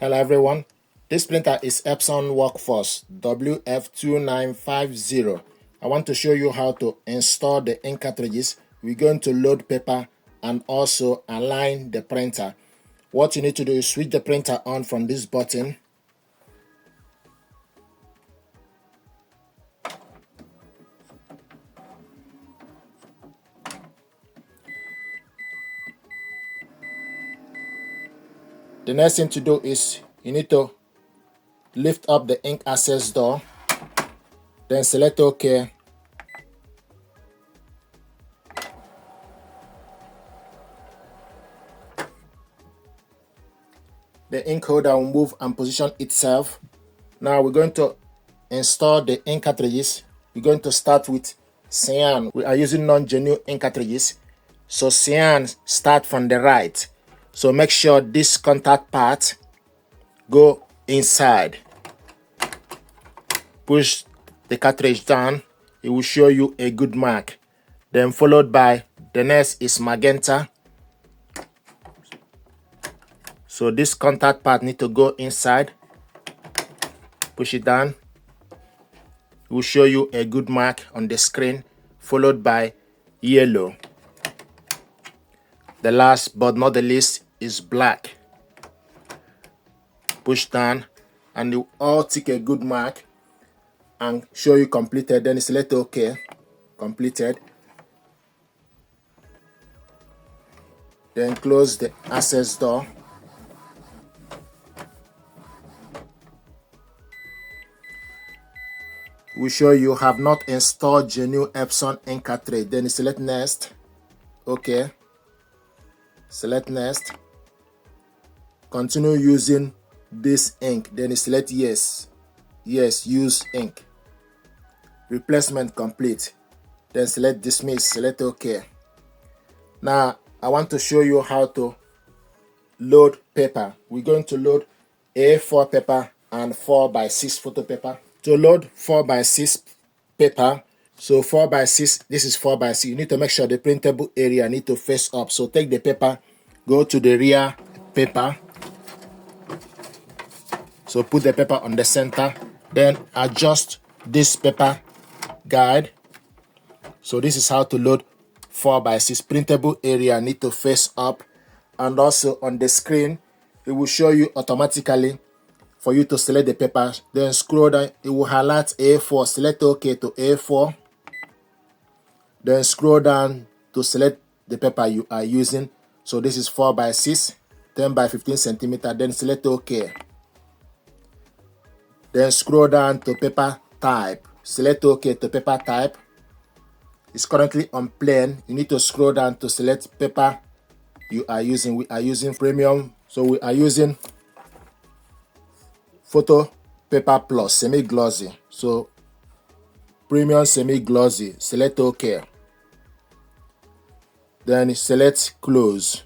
Hello everyone, this printer is Epson Workforce WF-2950. I want to show you how to install the ink cartridges. We're going to load paper and also align the printer. What you need to do is switch the printer on from this button. The next thing to do is you need to lift up the ink access door, then select OK. The ink holder will move and position itself. Now we're going to install the ink cartridges. We're going to start with cyan. We are using non-genuine ink cartridges. So cyan start from the right. So make sure this contact part go inside. Push the cartridge down. It will show you a good mark. Then followed by the next is magenta. So this contact part need to go inside. Push it down. It will show you a good mark on the screen, followed by yellow. The last but not the least is black. Push down and it will all take a good mark and show you completed. Then select OK. Completed. Then close the access door. We show you have not installed genuine Epson ink cartridge. Then select next. OK. Select next. Continue using this ink. Then select yes. Yes, use ink. Replacement complete. Then select dismiss. Select OK. Now I want to show you how to load paper. We're going to load A4 paper and 4x6 photo paper. To load 4x6 paper, so 4x6, this is 4x6. You need to make sure the printable area need to face up. So take the paper, go to the rear paper. So put the paper on the center, then adjust this paper guide. So this is how to load 4x6. Printable area need to face up, and also on the screen it will show you automatically for you to select the paper. Then scroll down, it will highlight A4. Select OK to A4. Then scroll down to select the paper you are using. So this is 4x6, 10 by 15 centimeter. Then select OK. Then scroll down to paper type. Select OK to paper type. It's currently on plain. You need to scroll down to select paper you are using. We are using premium, so we are using photo paper plus semi-glossy. So premium semi-glossy. Select OK. Then select close.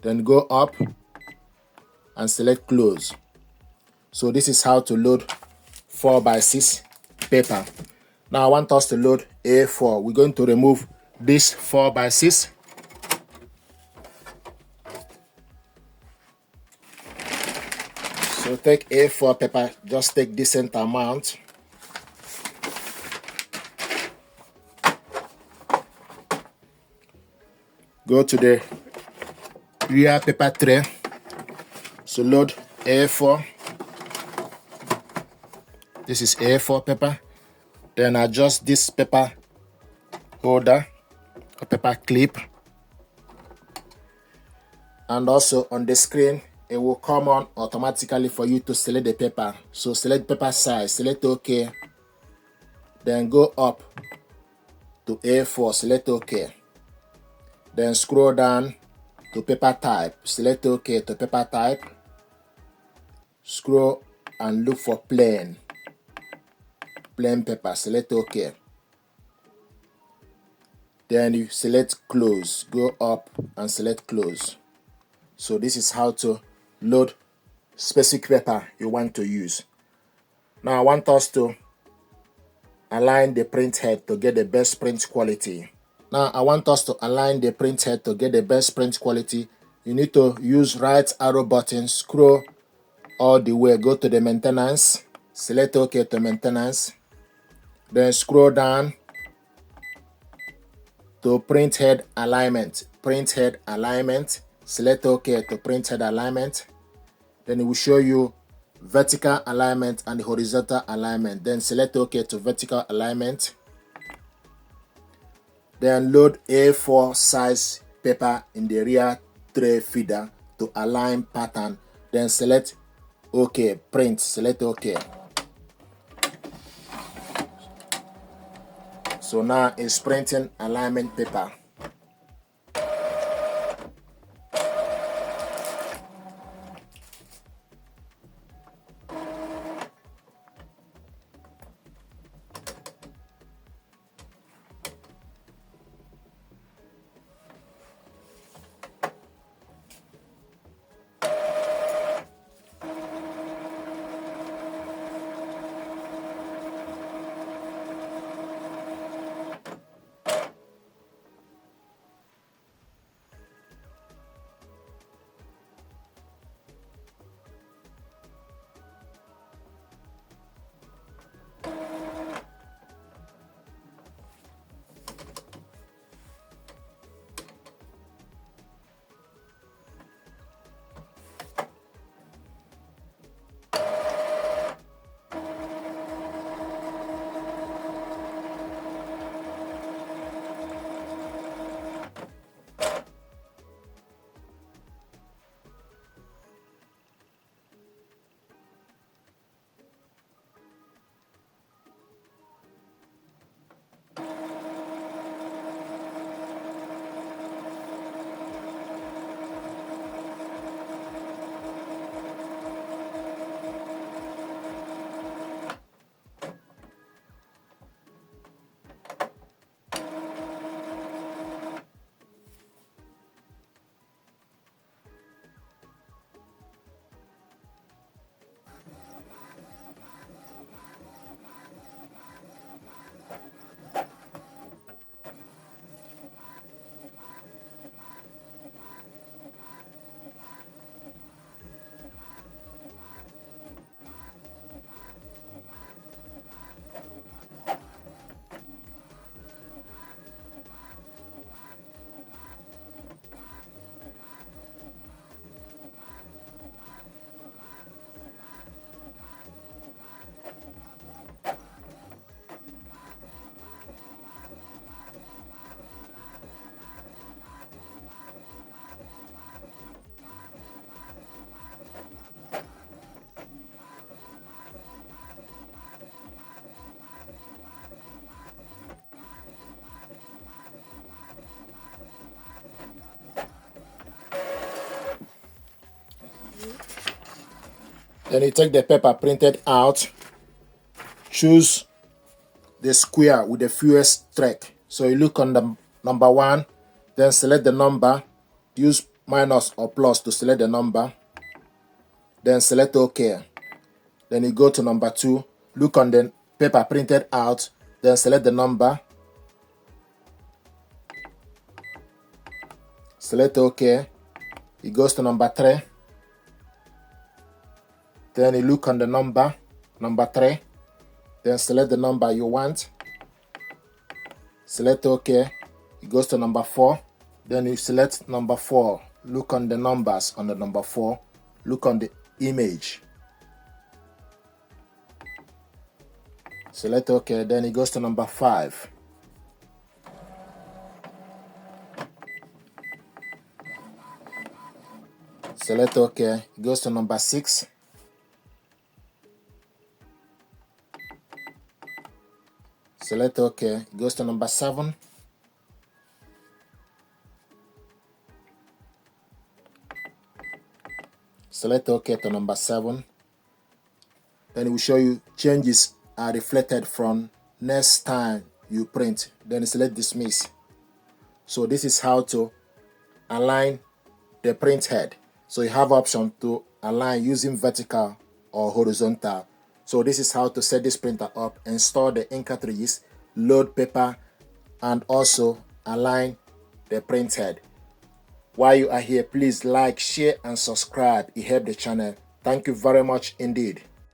Then go up and select close. So this is how to load 4x6 paper. Now I want us to load A4. We're going to remove this 4x6. So take A4 paper, just take decent amount. Go to the rear paper tray. So load A4. This is A4 paper. Then adjust this paper holder or paper clip. And also on the screen, it will come on automatically for you to select the paper. So select paper size, select OK. Then go up to A4, select OK. Then scroll down to paper type, select OK to paper type. Scroll and look for plain paper, select OK. Then you select close, go up and select close. So this is how to load specific paper you want to use. Now I want us to align the print head to get the best print quality. You you need to use right arrow button, scroll all the way, go to the maintenance, select OK to maintenance, then scroll down to print head alignment. Print head alignment, select OK to print head alignment. Then it will show you vertical alignment and horizontal alignment. Then select OK to vertical alignment. Then load A4 size paper in the rear tray feeder to align pattern. Then select OK, print, select OK. So now it's printing alignment paper. Then you take the paper printed out, choose the square with the fewest streak. So you look on the number 1, then select the number, use minus or plus to select the number, then select OK. Then you go to number 2, look on the paper printed out, then select the number, select OK. It goes to number 3. Then you look on the number 3, then select the number you want, select OK. It goes to number 4. Then you select number 4. Look on the numbers on the number 4. Look on the image. Select OK. Then it goes to number 5. Select OK. It goes to number 6. Select OK. It goes to number 7. Select OK to number 7. Then it will show you changes are reflected from next time you print. Then select dismiss. So this is how to align the print head. So you have option to align using vertical or horizontal. So this is how to set this printer up, install the ink cartridges, load paper, and also align the print head. While you are here, please like, share, and subscribe. It helps the channel. Thank you very much indeed.